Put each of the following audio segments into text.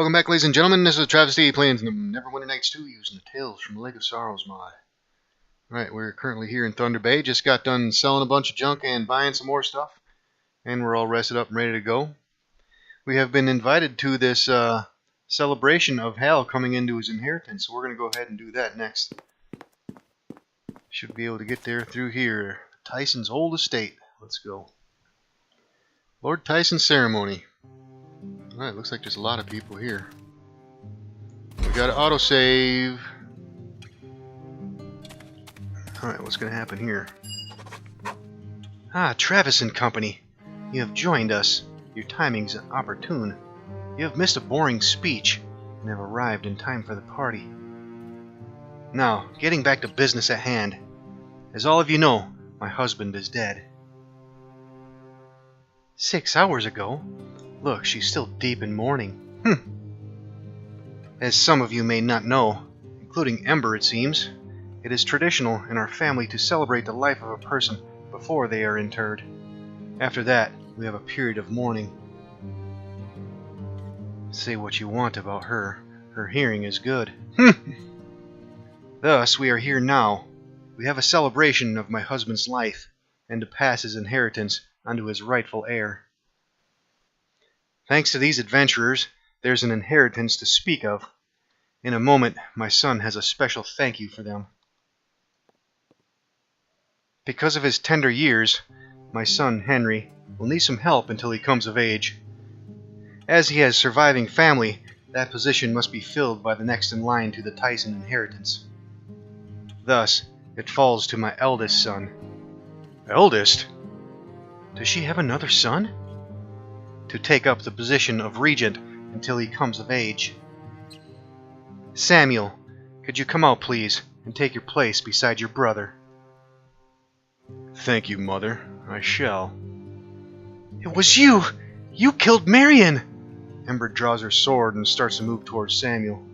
Welcome back, ladies and gentlemen. This is AhTravesty playing Neverwinter Nights 2 using the Tales from the Lake of Sorrows mod. Alright, we're currently here in Thunder Bay. Just got done selling a bunch of junk and buying some more stuff. And we're all rested up and ready to go. We have been invited to this celebration of Hal coming into his inheritance, so we're going to go ahead and do that next. Should be able to get there through here. Tyson's old estate. Let's go. Lord Tyson's ceremony. Alright, looks like there's a lot of people here. We got an autosave. Alright, what's going to happen here? Ah, Travis and company. You have joined us. Your timing's opportune. You have missed a boring speech and have arrived in time for the party. Now, getting back to business at hand. As all of you know, my husband is dead. 6 hours ago? Look, she's still deep in mourning. As some of you may not know, including Ember it seems, it is traditional in our family to celebrate the life of a person before they are interred. After that, we have a period of mourning. Say what you want about her. Her hearing is good. Thus, we are here now. We have a celebration of my husband's life, and to pass his inheritance onto his rightful heir. Thanks to these adventurers, there's an inheritance to speak of. In a moment, my son has a special thank you for them. Because of his tender years, my son, Henry, will need some help until he comes of age. As he has surviving family, that position must be filled by the next in line to the Tyson inheritance. Thus, it falls to my eldest son. Eldest? Does she have another son? To take up the position of regent until he comes of age. Samuel, could you come out please, and take your place beside your brother? Thank you, Mother. I shall. It was you! You killed Marion! Ember draws her sword and starts to move towards Samuel.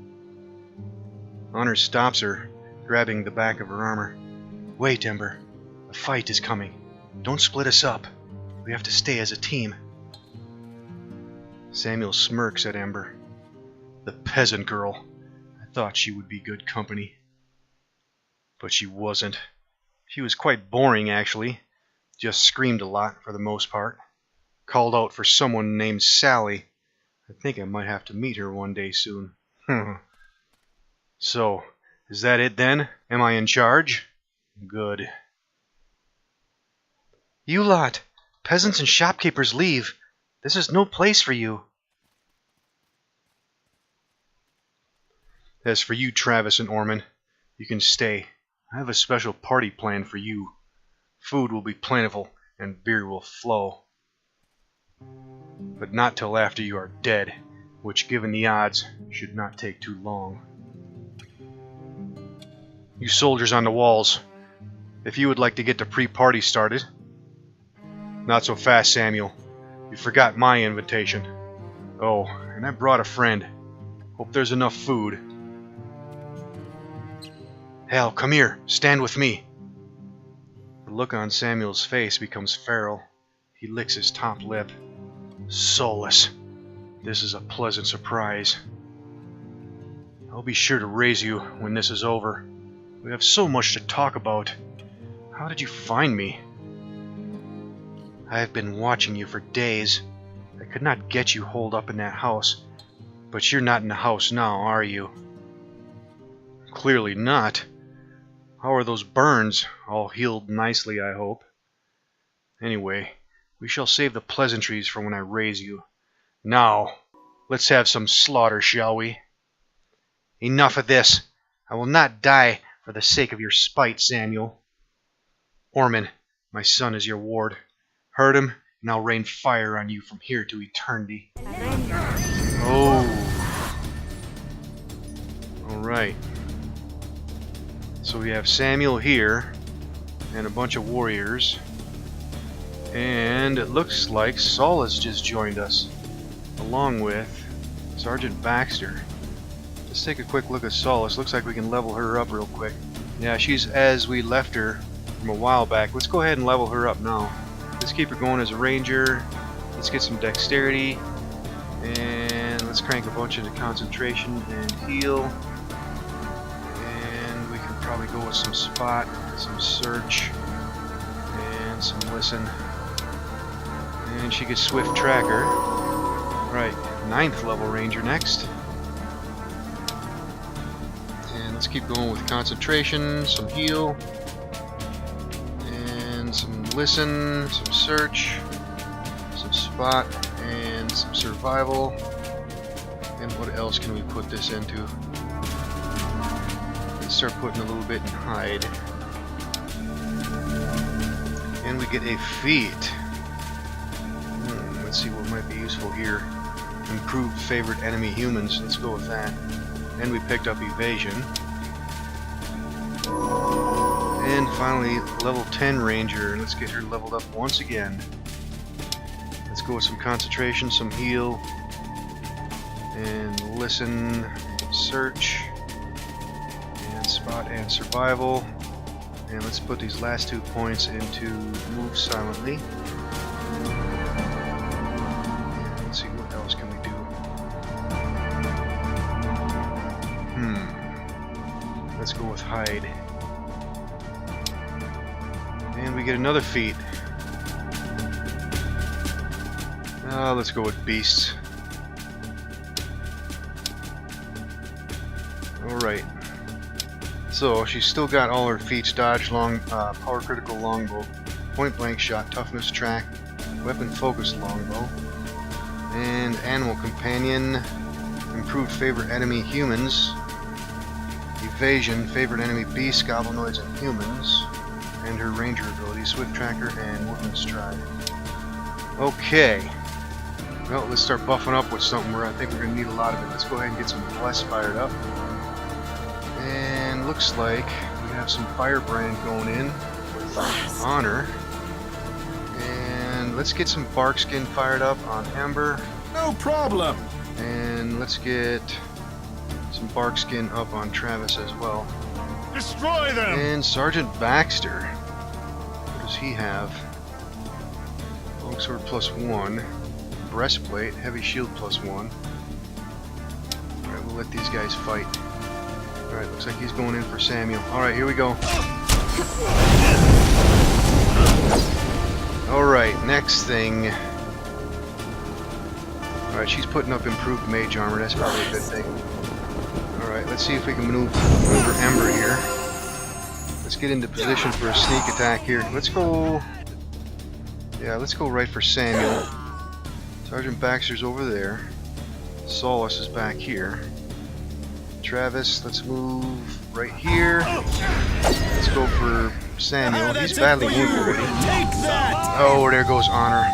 Honor stops her, grabbing the back of her armor. Wait, Ember. A fight is coming. Don't split us up. We have to stay as a team. Samuel smirks at Ember. The peasant girl. I thought she would be good company. But she wasn't. She was quite boring, actually. Just screamed a lot, for the most part. Called out for someone named Sally. I think I might have to meet her one day soon. So, is that it then? Am I in charge? Good. You lot! Peasants and shopkeepers leave. This is no place for you. As for you, Travis and Orman, you can stay. I have a special party planned for you. Food will be plentiful, and beer will flow. But not till after you are dead, which, given the odds, should not take too long. You soldiers on the walls, if you would like to get the pre-party started. Not so fast, Samuel. You forgot my invitation. Oh, and I brought a friend. Hope there's enough food. Hal, come here. Stand with me. The look on Samuel's face becomes feral. He licks his top lip. Soulless. This is a pleasant surprise. I'll be sure to raise you when this is over. We have so much to talk about. How did you find me? I have been watching you for days. I could not get you holed up in that house. But you're not in the house now, are you? Clearly not. How are those burns? All healed nicely, I hope. Anyway, we shall save the pleasantries for when I raise you. Now, let's have some slaughter, shall we? Enough of this. I will not die for the sake of your spite, Samuel. Orman, my son is your ward. Hurt him, and I'll rain fire on you from here to eternity. Oh. Alright. So we have Samuel here, and a bunch of warriors. And it looks like Saul has just joined us, along with Sergeant Baxter. Let's take a quick look at Solace. Looks like we can level her up real quick. Yeah, she's as we left her from a while back. Let's go ahead and level her up now. Let's keep her going as a ranger. Let's get some dexterity. And let's crank a bunch into concentration and heal. And we can probably go with some spot, some search, and some listen. And she gets swift tracker. Right, 9th level ranger next. And let's keep going with concentration, some heal, and some listen, some search, some spot, and some survival. And what else can we put this into? Let's start putting a little bit in hide. And we get a feat. Let's see what might be useful here. Improved favorite enemy humans. Let's go with that. And we picked up evasion. And finally, level 10 ranger. Let's get her leveled up once again. Let's go with some concentration, some heal, and listen, search, and spot and survival. And let's put these last 2 points into move silently. Let's see, what else can we do? Let's go with hide. And we get another feat. Let's go with beasts. Alright. So she's still got all her feats: dodge, long, power critical longbow, point blank shot, toughness track, weapon focused longbow, and animal companion, improved favorite enemy humans, evasion, favorite enemy beasts, goblinoids, and humans, and her ranger ability, swift tracker, and woodland stride. Okay. Well, let's start buffing up with something where I think we're going to need a lot of it. Let's go ahead and get some bless fired up. And looks like we have some firebrand going in with honor. And let's get some bark skin fired up on Ember. No problem. And let's get some bark skin up on Travis as well. Destroy them. And Sergeant Baxter. What does he have? Longsword +1. Breastplate, heavy shield +1. Alright, we'll let these guys fight. Alright, looks like he's going in for Samuel. Alright, here we go. Alright, next thing. Alright, she's putting up improved mage armor. That's probably a good thing. Alright, let's see if we can maneuver Ember here. Let's get into position for a sneak attack here. Let's go... Yeah, let's go right for Samuel. Sergeant Baxter's over there. Solace is back here. Travis, let's move right here. Let's go for Samuel. He's badly wounded already. Oh, there goes Honor.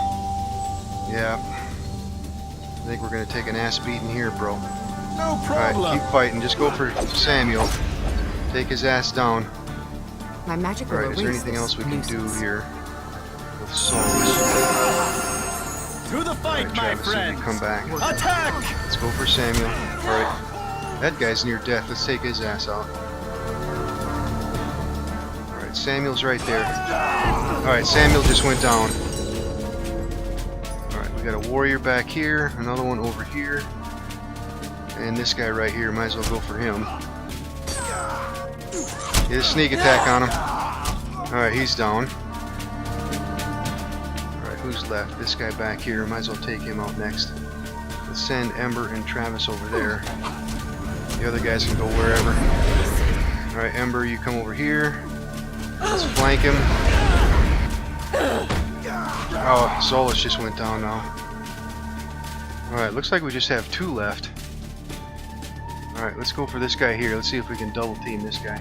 Yeah. I think we're going to take an ass beating here, bro. No problem. Alright, keep fighting. Just go for Samuel. Take his ass down. My magic will Alright, is there erase anything this else we can do nuisance. here with Solace? To the fight, Alright, my Travis, friend. come back. Attack! Let's go for Samuel. Alright. That guy's near death. Let's take his ass out. Alright, Samuel's right there. Alright, Samuel just went down. Alright, we got a warrior back here. Another one over here. And this guy right here. Might as well go for him. Get a sneak attack on him. Alright, he's down. Who's left? This guy back here. Might as well take him out next. Let's send Ember and Travis over there. The other guys can go wherever. Alright, Ember, you come over here. Let's flank him. Oh, Solus just went down now. Alright, looks like we just have 2 left. Alright, let's go for this guy here. Let's see if we can double team this guy.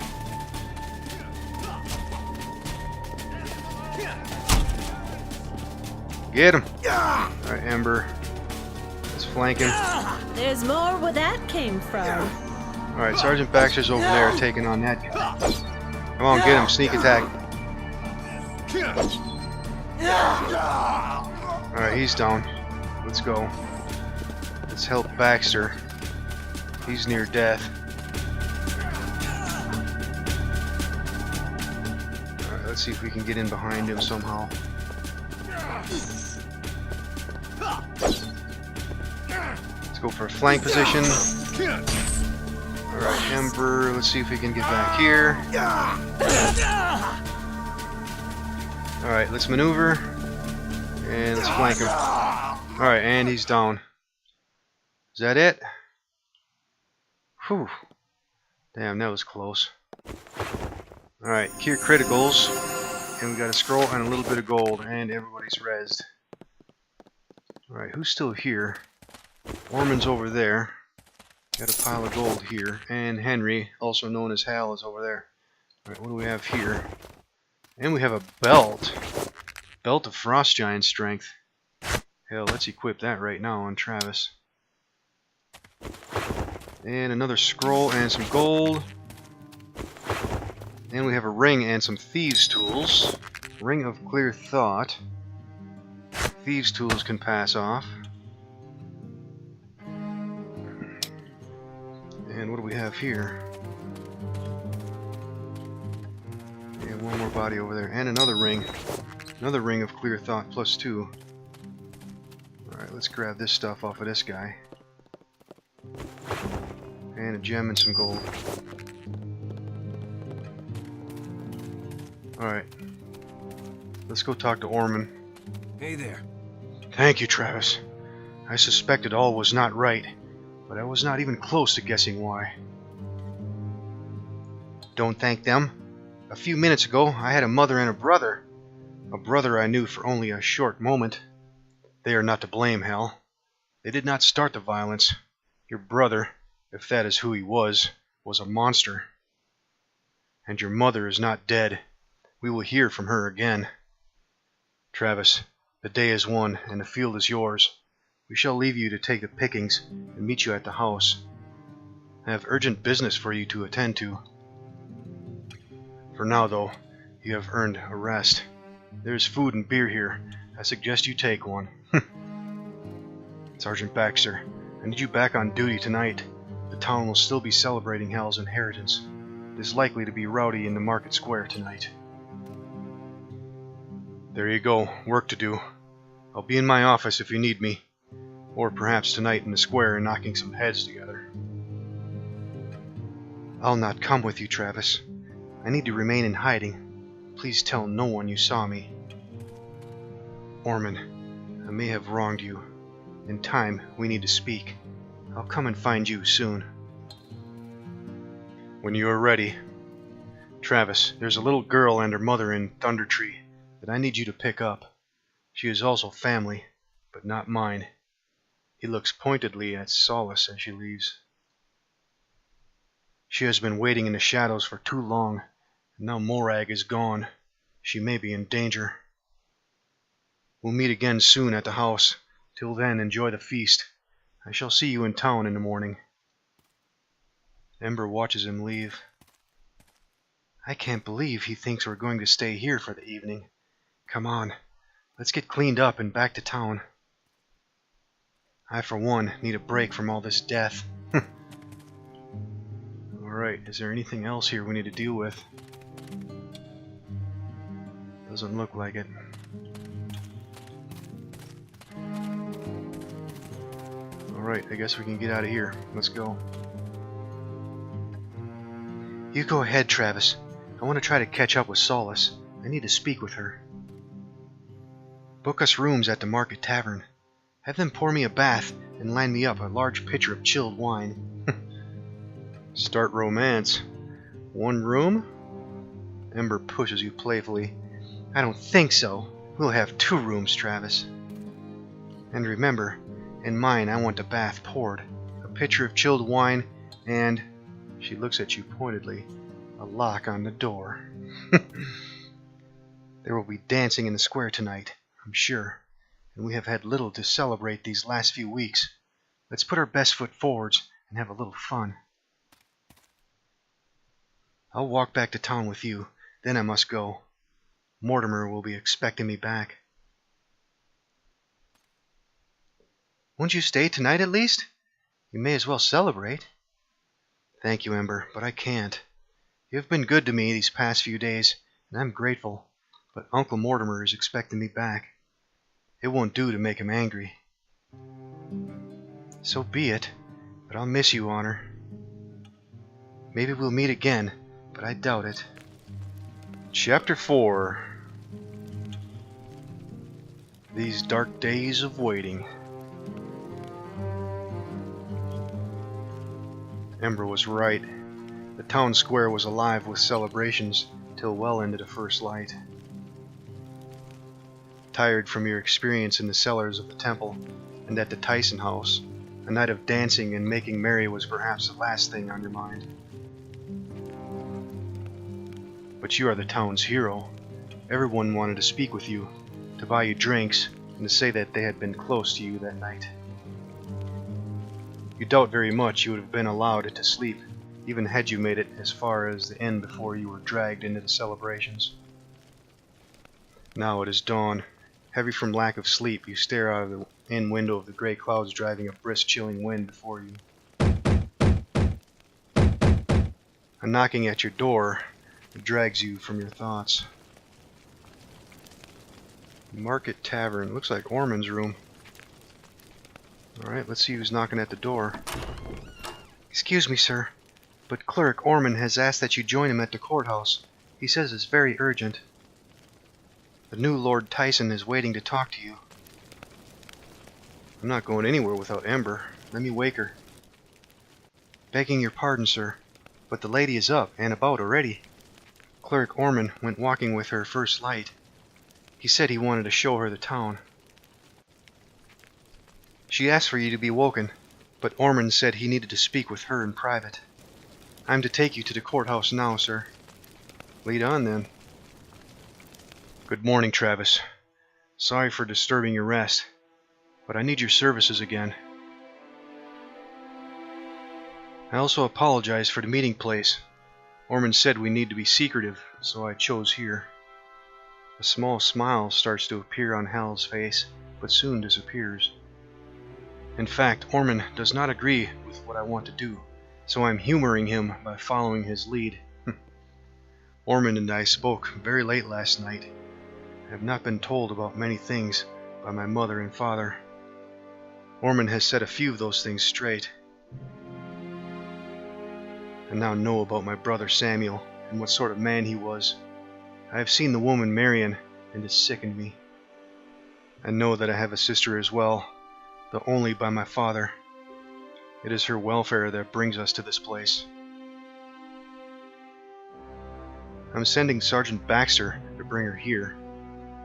Get him! Alright, Ember. Let's flank him. There's more where that came from. Alright, Sergeant Baxter's over there taking on that guy. Come on, get him. Sneak attack. Alright, he's down. Let's go. Let's help Baxter. He's near death. Alright, let's see if we can get in behind him somehow. Let's go for a flank position. Alright, Ember, let's see if we can get back here. Alright, let's maneuver. And let's flank him. Alright, and he's down. Is that it? Whew. Damn, that was close. Alright, cure criticals. And we got a scroll and a little bit of gold. And everybody's rezzed. Alright, who's still here? Orman's over there. Got a pile of gold here. And Henry, also known as Hal, is over there. Alright, what do we have here? And we have a belt. Belt of Frost Giant strength. Hell, let's equip that right now on Travis. And another scroll and some gold. And we have a ring and some thieves' tools. Ring of Clear Thought. Thieves' tools can pass off. And what do we have here? And one more body over there. And another ring. Another ring of Clear Thought +2. Alright, let's grab this stuff off of this guy. And a gem and some gold. Alright. Let's go talk to Orman. Hey there. Thank you, Travis. I suspected all was not right, but I was not even close to guessing why. Don't thank them. A few minutes ago, I had a mother and a brother. A brother I knew for only a short moment. They are not to blame, Hal. They did not start the violence. Your brother, if that is who he was a monster. And your mother is not dead. We will hear from her again. Travis, the day is won, and the field is yours. We shall leave you to take the pickings and meet you at the house. I have urgent business for you to attend to. For now, though, you have earned a rest. There is food and beer here. I suggest you take one. Sergeant Baxter, I need you back on duty tonight. The town will still be celebrating Hal's inheritance. It is likely to be rowdy in the market square tonight. There you go, work to do. I'll be in my office if you need me. Or perhaps tonight in the square knocking some heads together. I'll not come with you, Travis. I need to remain in hiding. Please tell no one you saw me. Orman, I may have wronged you. In time, we need to speak. I'll come and find you soon. When you are ready. Travis, there's a little girl and her mother in Thunder Tree that I need you to pick up. She is also family, but not mine. He looks pointedly at Solace as she leaves. She has been waiting in the shadows for too long, and now Morag is gone. She may be in danger. We'll meet again soon at the house. Till then, enjoy the feast. I shall see you in town in the morning. Ember watches him leave. I can't believe he thinks we're going to stay here for the evening. Come on, let's get cleaned up and back to town. I, for one, need a break from all this death. Alright, is there anything else here we need to deal with? Doesn't look like it. Alright, I guess we can get out of here. Let's go. You go ahead, Travis. I want to try to catch up with Solace. I need to speak with her. Book us rooms at the Market Tavern. Have them pour me a bath and line me up a large pitcher of chilled wine. Start romance. One room? Ember pushes you playfully. I don't think so. We'll have 2 rooms, Travis. And remember, in mine I want a bath poured, a pitcher of chilled wine, and, she looks at you pointedly, a lock on the door. There will be dancing in the square tonight, I'm sure, and we have had little to celebrate these last few weeks. Let's put our best foot forwards and have a little fun. I'll walk back to town with you, then I must go. Mortimer will be expecting me back. Won't you stay tonight at least? You may as well celebrate. Thank you, Ember, but I can't. You have been good to me these past few days, and I'm grateful, but Uncle Mortimer is expecting me back. It won't do to make him angry. So be it, but I'll miss you, Honor. Maybe we'll meet again, but I doubt it. Chapter 4. These dark days of waiting. Ember was right. The town square was alive with celebrations till well into the first light. Tired from your experience in the cellars of the temple and at the Tyson house, a night of dancing and making merry was perhaps the last thing on your mind. But you are the town's hero. Everyone wanted to speak with you, to buy you drinks, and to say that they had been close to you that night. You doubt very much you would have been allowed to sleep, even had you made it as far as the inn before you were dragged into the celebrations. Now it is dawn. Heavy from lack of sleep, you stare out of the inn window of the gray clouds driving a brisk, chilling wind before you. A knocking at your door drags you from your thoughts. Market Tavern. Looks like Ormond's room. Alright, let's see who's knocking at the door. Excuse me, sir, but Clerk Ormond has asked that you join him at the courthouse. He says it's very urgent. The new Lord Tyson is waiting to talk to you. I'm not going anywhere without Ember. Let me wake her. Begging your pardon, sir, but the lady is up and about already. Clerk Ormond went walking with her first light. He said he wanted to show her the town. She asked for you to be woken, but Ormond said he needed to speak with her in private. I'm to take you to the courthouse now, sir. Lead on, then. Good morning, Travis. Sorry for disturbing your rest, but I need your services again. I also apologize for the meeting place. Ormond said we need to be secretive, so I chose here. A small smile starts to appear on Hal's face, but soon disappears. In fact, Ormond does not agree with what I want to do, so I'm humoring him by following his lead. Ormond and I spoke very late last night. I have not been told about many things by my mother and father. Ormond has set a few of those things straight. I now know about my brother Samuel and what sort of man he was. I have seen the woman Marion, and it sickened me. I know that I have a sister as well, though only by my father. It is her welfare that brings us to this place. I'm sending Sergeant Baxter to bring her here,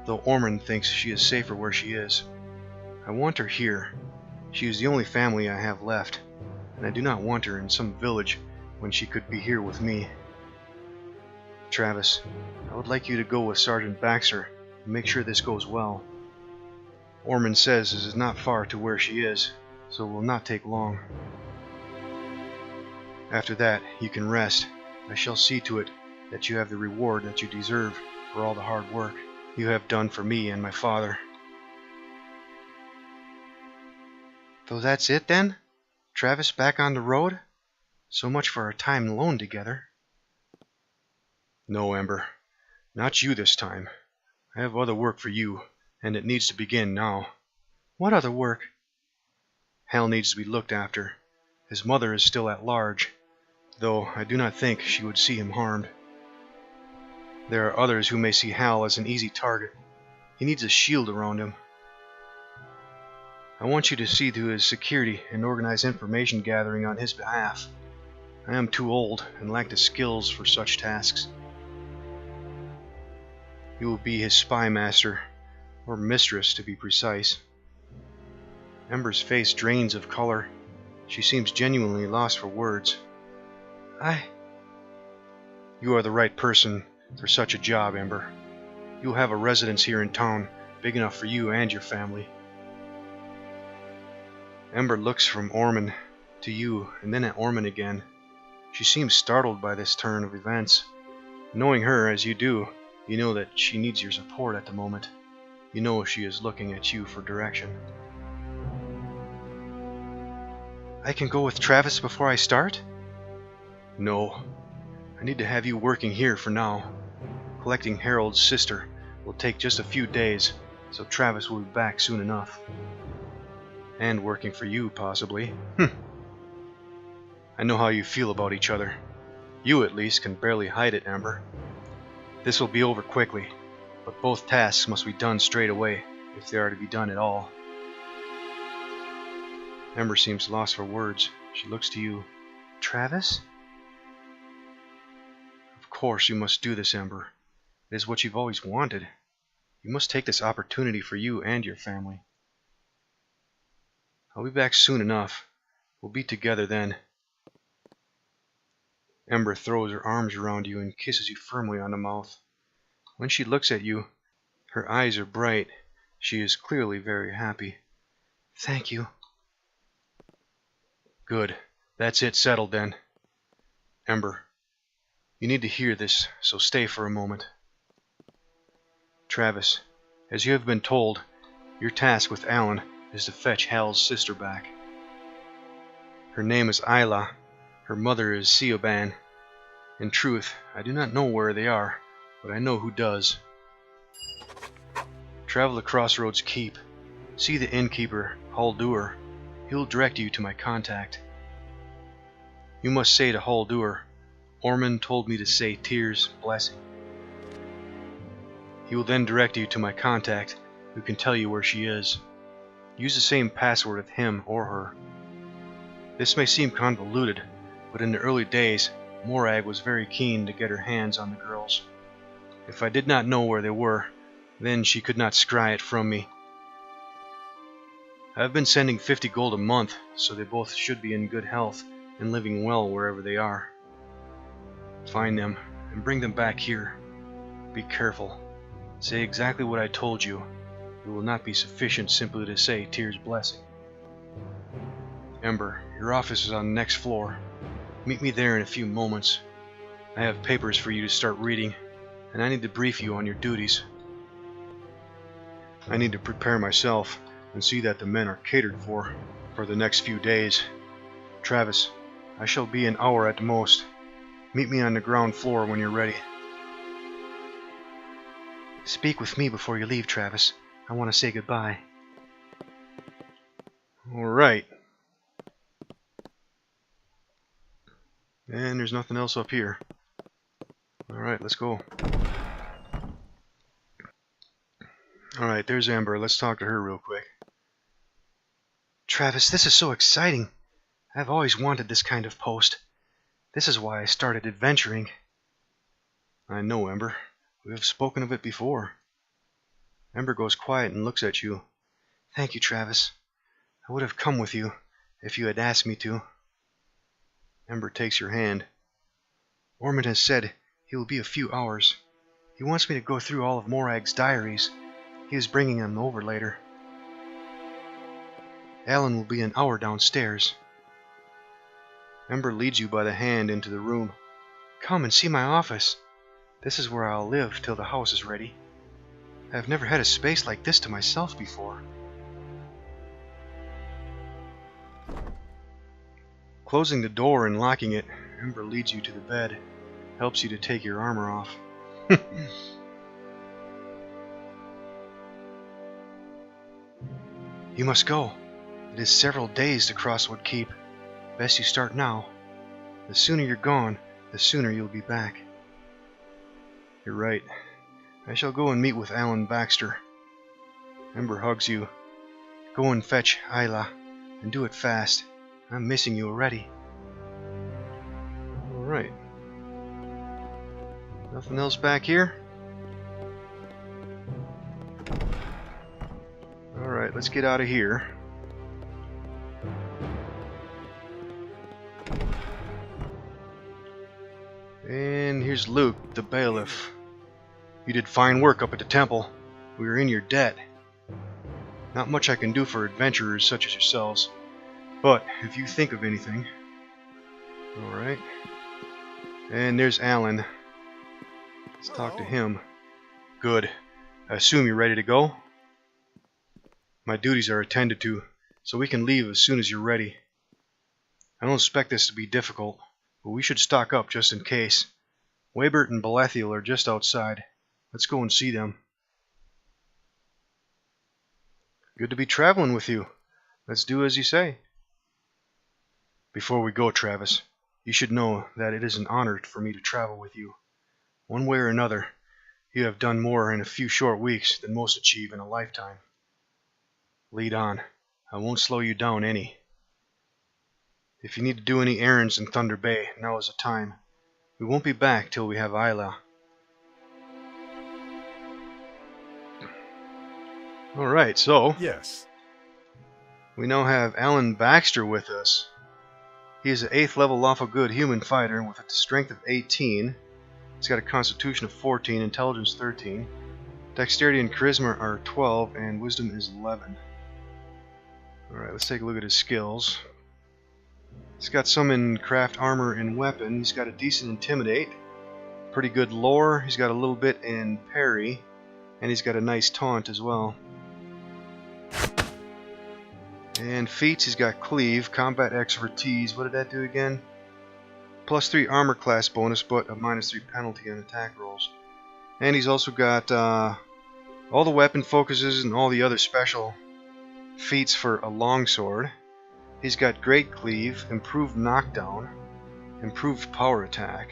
though Ormond thinks she is safer where she is. I want her here. She is the only family I have left, and I do not want her in some village when she could be here with me. Travis, I would like you to go with Sergeant Baxter and make sure this goes well. Ormond says this is not far to where she is, so it will not take long. After that, you can rest. I shall see to it that you have the reward that you deserve for all the hard work you have done for me and my father. So that's it then? Travis back on the road? So much for our time alone together. No, Ember. Not you this time. I have other work for you, and it needs to begin now. What other work? Hal needs to be looked after. His mother is still at large, though I do not think she would see him harmed. There are others who may see Hal as an easy target. He needs a shield around him. I want you to see to his security and organize information gathering on his behalf. I am too old and lack the skills for such tasks. You will be his spy master, or mistress to be precise. Ember's face drains of color. She seems genuinely lost for words. You are the right person for such a job, Ember. You will have a residence here in town, big enough for you and your family. Ember looks from Ormond to you, and then at Ormond again. She seems startled by this turn of events. Knowing her as you do, you know that she needs your support at the moment. You know she is looking at you for direction. I can go with Travis before I start? No. I need to have you working here for now. Collecting Harold's sister will take just a few days, so Travis will be back soon enough. And working for you, possibly. I know how you feel about each other. You, at least, can barely hide it, Amber. This will be over quickly, but both tasks must be done straight away, if they are to be done at all. Amber seems lost for words. She looks to you. Travis? Of course you must do this, Amber. It is what you've always wanted. You must take this opportunity for you and your family. I'll be back soon enough. We'll be together then. Amber throws her arms around you and kisses you firmly on the mouth. When she looks at you, her eyes are bright. She is clearly very happy. Thank you. Good. That's it settled then. Amber, you need to hear this, so stay for a moment. Travis, as you have been told, your task with Alan is to fetch Hal's sister back. Her name is Isla. Her mother is Siobhan. In truth, I do not know where they are, but I know who does. Travel to Crossroads Keep. See the innkeeper, Haldur. He'll direct you to my contact. You must say to Haldur, Ormond told me to say Tyr's blessing. He will then direct you to my contact, who can tell you where she is. Use the same password of him or her. This may seem convoluted, but in the early days, Morag was very keen to get her hands on the girls. If I did not know where they were, then she could not scry it from me. I have been sending 50 gold a month, so they both should be in good health and living well wherever they are. Find them and bring them back here. Be careful. Say exactly what I told you. It will not be sufficient simply to say Tyr's blessing. Ember, your office is on the next floor. Meet me there in a few moments. I have papers for you to start reading, and I need to brief you on your duties. I need to prepare myself and see that the men are catered for the next few days. Travis, I shall be an hour at the most. Meet me on the ground floor when you're ready. Speak with me before you leave, Travis. I want to say goodbye. All right. And there's nothing else up here. Alright, let's go. Alright, there's Amber. Let's talk to her real quick. Travis, this is so exciting. I've always wanted this kind of post. This is why I started adventuring. I know, Amber. We have spoken of it before. Amber goes quiet and looks at you. Thank you, Travis. I would have come with you if you had asked me to. Amber takes your hand. Ormond has said he will be a few hours. He wants me to go through all of Morag's diaries. He is bringing them over later. Alan will be an hour downstairs. Amber leads you by the hand into the room. Come and see my office. This is where I'll live till the house is ready. I've never had a space like this to myself before. Closing the door and locking it, Amber leads you to the bed, helps you to take your armor off. You must go. It is several days to Crosswood Keep. Best you start now. The sooner you're gone, the sooner you'll be back. You're right. I shall go and meet with Alan Baxter. Amber hugs you. Go and fetch Isla, and do it fast. I'm missing you already. Alright. Nothing else back here? Alright, let's get out of here. And here's Luke, the bailiff. You did fine work up at the temple. We were in your debt. Not much I can do for adventurers such as yourselves. But if you think of anything... Alright. And there's Alan. Let's talk to him. Good. I assume you're ready to go? My duties are attended to, so we can leave as soon as you're ready. I don't expect this to be difficult, but we should stock up just in case. Waybert and Belathiel are just outside. Let's go and see them. Good to be traveling with you. Let's do as you say. Before we go, Travis, you should know that it is an honor for me to travel with you. One way or another, you have done more in a few short weeks than most achieve in a lifetime. Lead on. I won't slow you down any. If you need to do any errands in Thunder Bay, now is the time. We won't be back till we have Isla. Alright, so Yes. we now have Alan Baxter with us. He is an 8th level lawful good human fighter with a strength of 18. He's got a constitution of 14, intelligence 13. Dexterity and charisma are 12, and wisdom is 11. Alright, let's take a look at his skills. He's got some in craft armor and weapon. He's got a decent intimidate, pretty good lore. He's got a little bit in parry, and he's got a nice taunt as well. And feats, he's got cleave, combat expertise. What did that do again? +3 armor class bonus, but a -3 penalty on attack rolls. And he's also got all the weapon focuses and all the other special feats for a longsword. He's got great cleave, improved knockdown, improved power attack,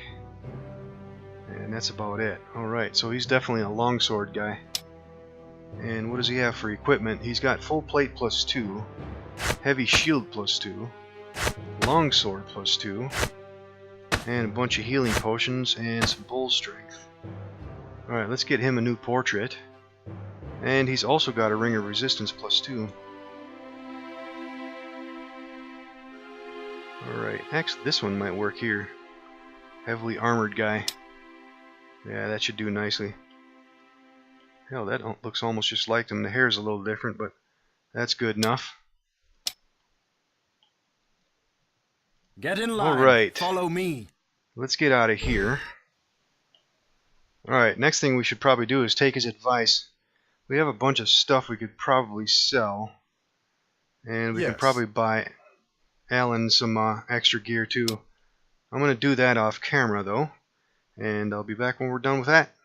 and that's about it. Alright, so he's definitely a longsword guy. And what does he have for equipment? He's got full plate +2, heavy shield +2, longsword +2, and a bunch of healing potions and some bull strength. Alright, let's get him a new portrait. And he's also got a ring of resistance +2. Alright, actually this one might work here. Heavily armored guy. Yeah, that should do nicely. Hell, that looks almost just like him. The hair's a little different, but that's good enough. Get in line. Alright. Follow me. Let's get out of here. Alright, next thing we should probably do is take his advice. We have a bunch of stuff we could probably sell. And we can probably buy Alan some extra gear too. I'm going to do that off camera though. And I'll be back when we're done with that.